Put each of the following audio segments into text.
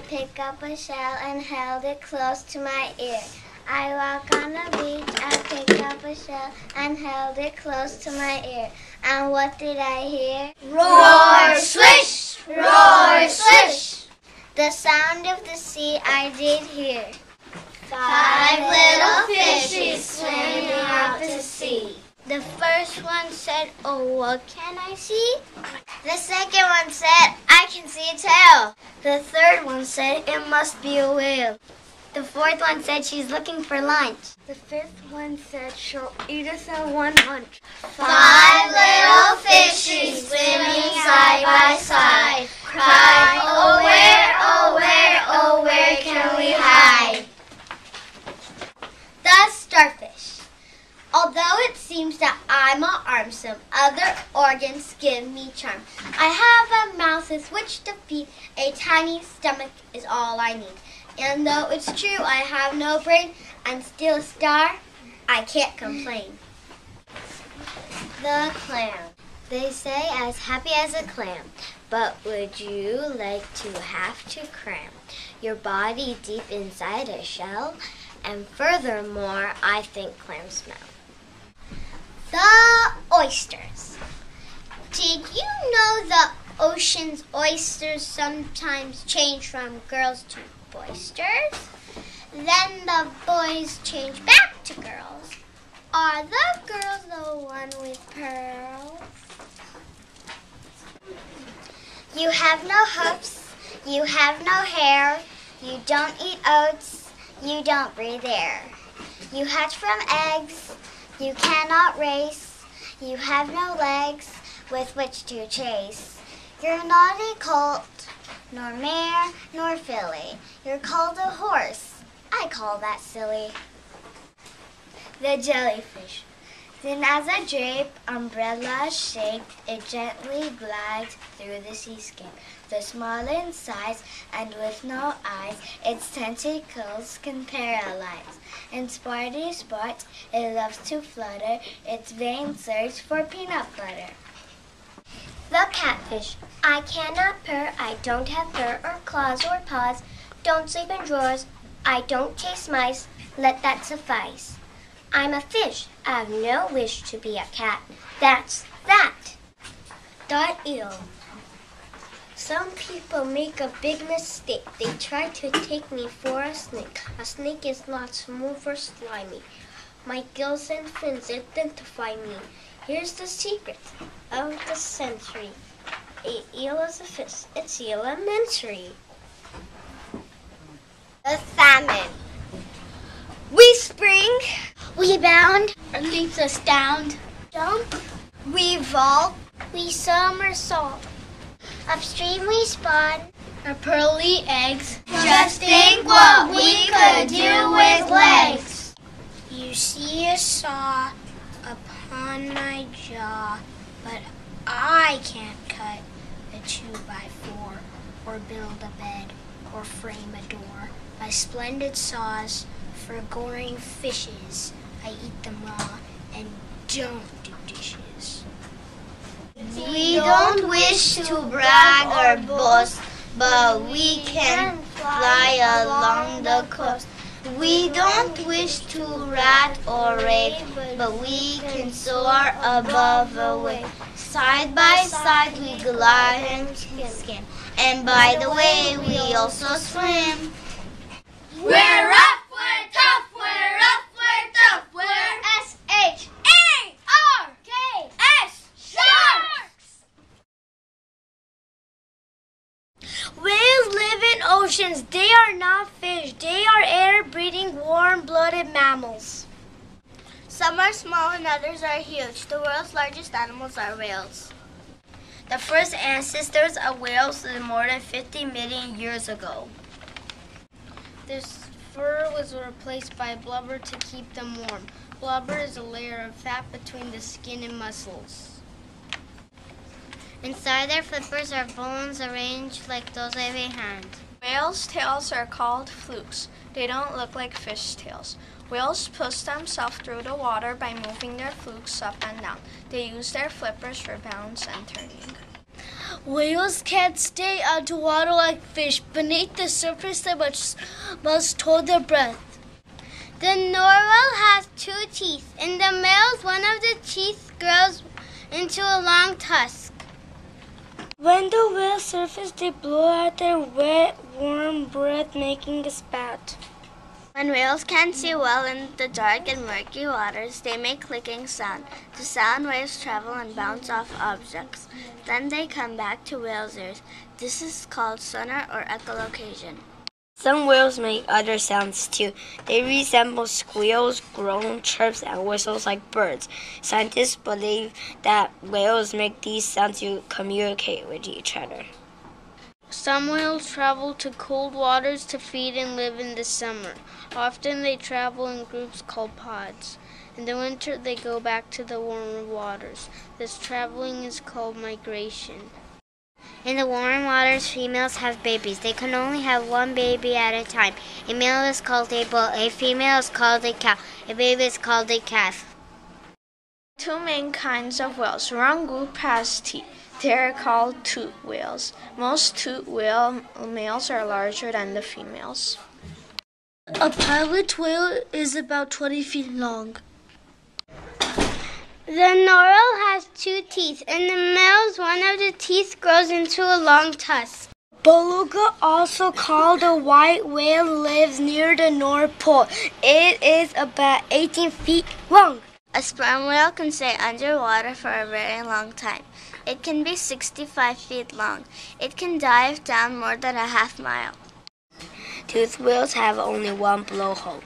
picked up a shell and held it close to my ear. I walk on the beach, I picked up a shell and held it close to my ear. And what did I hear? Roar, swish! Roar, swish! The sound of the sea I did hear. 5 little fishes swimming out to sea. The first one said, oh, what can I see? The second one said, I can see a tail. The third one said, it must be a whale. The fourth one said, she's looking for lunch. The fifth one said, she'll eat us at one lunch. 5 little fishes swimming side by side, cry, oh where can we hide? The starfish. Although it seems that I'm all armsome, other organs give me charm. I have a mouth with which to feed, a tiny stomach is all I need. And though it's true I have no brain, I'm still a star, I can't complain. The clam. They say as happy as a clam, but would you like to have to cram your body deep inside a shell? And furthermore, I think clams smell. The oysters. Did you know the ocean's oysters sometimes change from girls to boysters? Then the boys change back to girls. Are the girls the one with pearls? You have no hoofs, you have no hair, you don't eat oats, you don't breathe air. You hatch from eggs, you cannot race, you have no legs with which to chase. You're not a colt, nor mare, nor filly. You're called a horse. I call that silly. The jellyfish. Thin as a drape, umbrella shaped, it gently glides through the seascape. Though small in size and with no eyes, its tentacles can paralyze. In sporty sports, it loves to flutter, its vain search for peanut butter. The catfish. I cannot purr, I don't have fur or claws or paws, don't sleep in drawers, I don't chase mice, let that suffice. I'm a fish, I have no wish to be a cat, that's that. The eel. Some people make a big mistake, they try to take me for a snake. A snake is not smooth or slimy, my gills and fins identify me. Here's the secret of the century. A eel is a fish. It's elementary. The salmon. We spring. We bound. Our leaps astound. Jump. We vault. We somersault. Upstream we spawn. Our pearly eggs. Just think what we could do with legs. You see a saw upon my jaw, but I can't cut a 2x4 or build a bed or frame a door. My splendid saws for goring fishes, I eat them raw and don't do dishes. We don't wish to brag or boast, but we can fly along the coast. We don't wish to rat or rave, but we can soar above the wave. Side by side we glide and skim, and by the way we also swim. We're rough, we're tough, we're rough, we're tough, we're S-H-A-R-K-S, sharks! Whales live in oceans. They are not fish. They are air-breathing, warm-blooded mammals. Some are small and others are huge. The world's largest animals are whales. The first ancestors of whales lived more than 50 million years ago. Their fur was replaced by blubber to keep them warm. Blubber is a layer of fat between the skin and muscles. Inside their flippers are bones arranged like those of a hand. Whales' tails are called flukes. They don't look like fish tails. Whales push themselves through the water by moving their flukes up and down. They use their flippers for balance and turning. Whales can't stay underwater like fish. Beneath the surface, they must hold their breath. The narwhal has 2 teeth. In the males, one of the teeth grows into a long tusk. When the whales surface, they blow out their wet, warm breath, making a spout. When whales can't see well in the dark and murky waters, they make clicking sound. The sound waves travel and bounce off objects. Then they come back to whales' ears. This is called sonar or echolocation. Some whales make other sounds too. They resemble squeals, groans, chirps, and whistles like birds. Scientists believe that whales make these sounds to communicate with each other. Some whales travel to cold waters to feed and live in the summer. Often they travel in groups called pods. In the winter, they go back to the warmer waters. This traveling is called migration. In the warm waters, females have babies. They can only have one baby at a time. A male is called a bull. A female is called a cow. A baby is called a calf. 2 main kinds of whales. One group has teeth. They are called toothed whales. Most toothed whale males are larger than the females. A pilot whale is about 20 feet long. The narwhal has 2 teeth. In the males, one of the teeth grows into a long tusk. Beluga, also called a white whale, lives near the North Pole. It is about 18 feet long. A sperm whale can stay underwater for a very long time. It can be 65 feet long. It can dive down more than a half mile. Toothed whales have only one blowhole.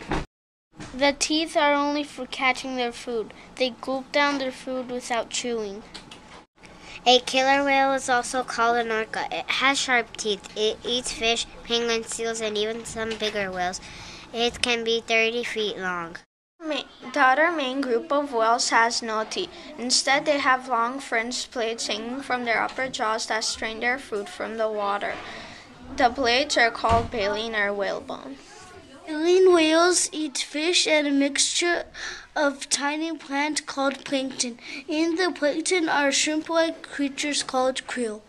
The teeth are only for catching their food. They gulp down their food without chewing. A killer whale is also called an orca. It has sharp teeth. It eats fish, penguins, seals, and even some bigger whales. It can be 30 feet long. The other main group of whales has no teeth. Instead, they have long fringed blades hanging from their upper jaws that strain their food from the water. The blades are called baleen or whalebone. Baleen whales eat fish and a mixture of tiny plants called plankton. In the plankton are shrimp-like creatures called krill.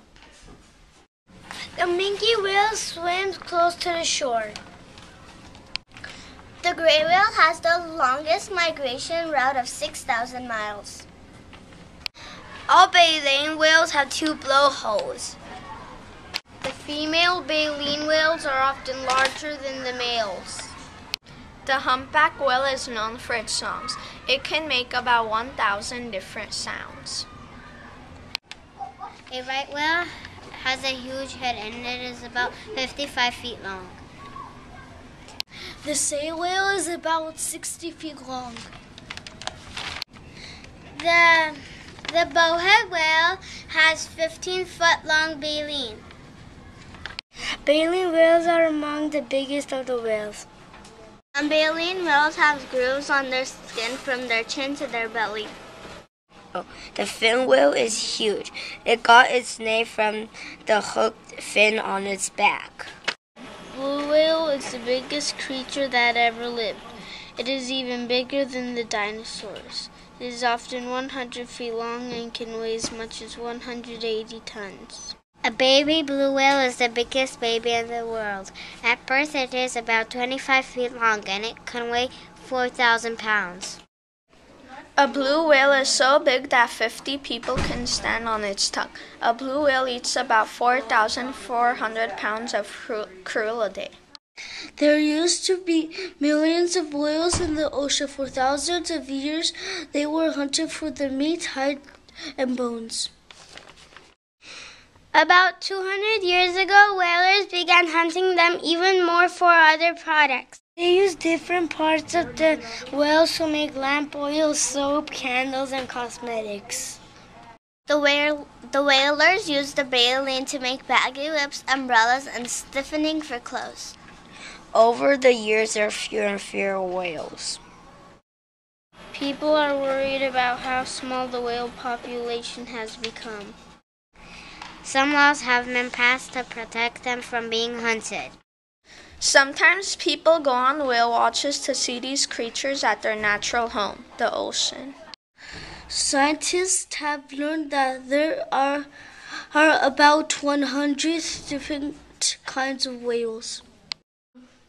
The minke whale swims close to the shore. The gray whale has the longest migration route of 6,000 miles. All baleen whales have 2 blowholes. The female baleen whales are often larger than the males. The humpback whale is known for its songs. It can make about 1,000 different sounds. A right whale has a huge head and it is about 55 feet long. The sei whale is about 60 feet long. The bowhead whale has 15-foot long baleen. Baleen whales are among the biggest of the whales. Baleen whales have grooves on their skin from their chin to their belly. The fin whale is huge. It got its name from the hooked fin on its back. Blue whale is the biggest creature that ever lived. It is even bigger than the dinosaurs. It is often 100 feet long and can weigh as much as 180 tons. A baby blue whale is the biggest baby in the world. At birth, it is about 25 feet long and it can weigh 4,000 pounds. A blue whale is so big that 50 people can stand on its tongue. A blue whale eats about 4,400 pounds of krill a day. There used to be millions of whales in the ocean. For thousands of years, they were hunted for their meat, hide, and bones. About 200 years ago, whalers began hunting them even more for other products. They use different parts of the whales to make lamp oil, soap, candles, and cosmetics. The whalers use the baleen to make baggy whips, umbrellas, and stiffening for clothes. Over the years, there are fewer and fewer whales. People are worried about how small the whale population has become. Some laws have been passed to protect them from being hunted. Sometimes people go on whale watches to see these creatures at their natural home, the ocean. Scientists have learned that there are are about 100 different kinds of whales.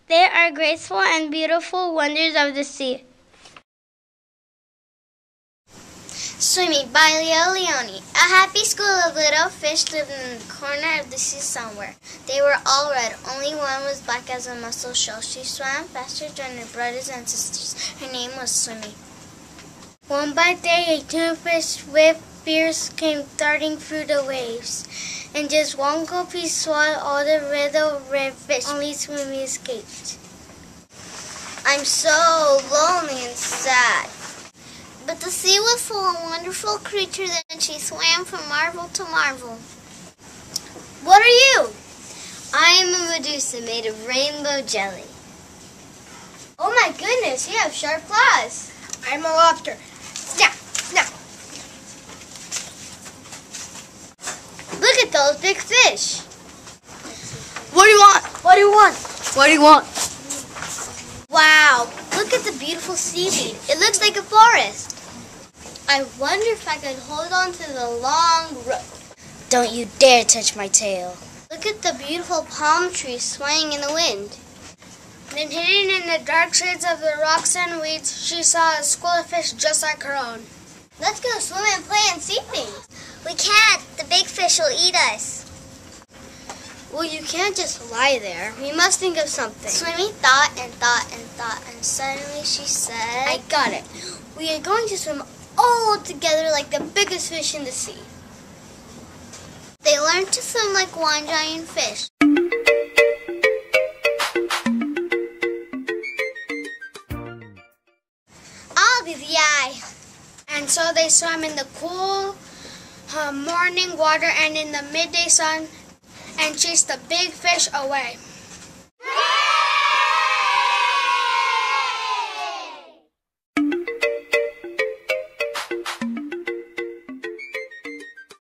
They are graceful and beautiful wonders of the sea. Swimming by Leo Leone. A happy school of little fish lived in the corner of the sea somewhere. They were all red. Only one was black as a mussel shell. She swam faster than her brothers and sisters. Her name was Swimmy. One by day, a tuna-fish with fears came darting through the waves. And just one gulp he swallowed all the little red fish. Only Swimmy escaped. I'm so lonely and sad. But the sea was full of wonderful creatures, and she swam from marvel to marvel. What are you? I am a Medusa made of rainbow jelly. Oh my goodness, you have sharp claws. I'm a lobster. Snap, snap. Look at those big fish. What do you want? What do you want? What do you want? Wow, look at the beautiful seaweed. It looks like a forest. I wonder if I could hold on to the long rope. Don't you dare touch my tail. Look at the beautiful palm trees swaying in the wind. Then hidden in the dark shades of the rocks and weeds, she saw a school of fish just like her own. Let's go swim and play and see things. We can't. The big fish will eat us. Well, you can't just lie there. We must think of something. Swimmy thought and thought and thought, and suddenly she said, I got it. We are going to swim all together like the biggest fish in the sea. They learned to swim like one giant fish. I'll be the eye. And so they swam in the cool morning water and in the midday sun and chased the big fish away.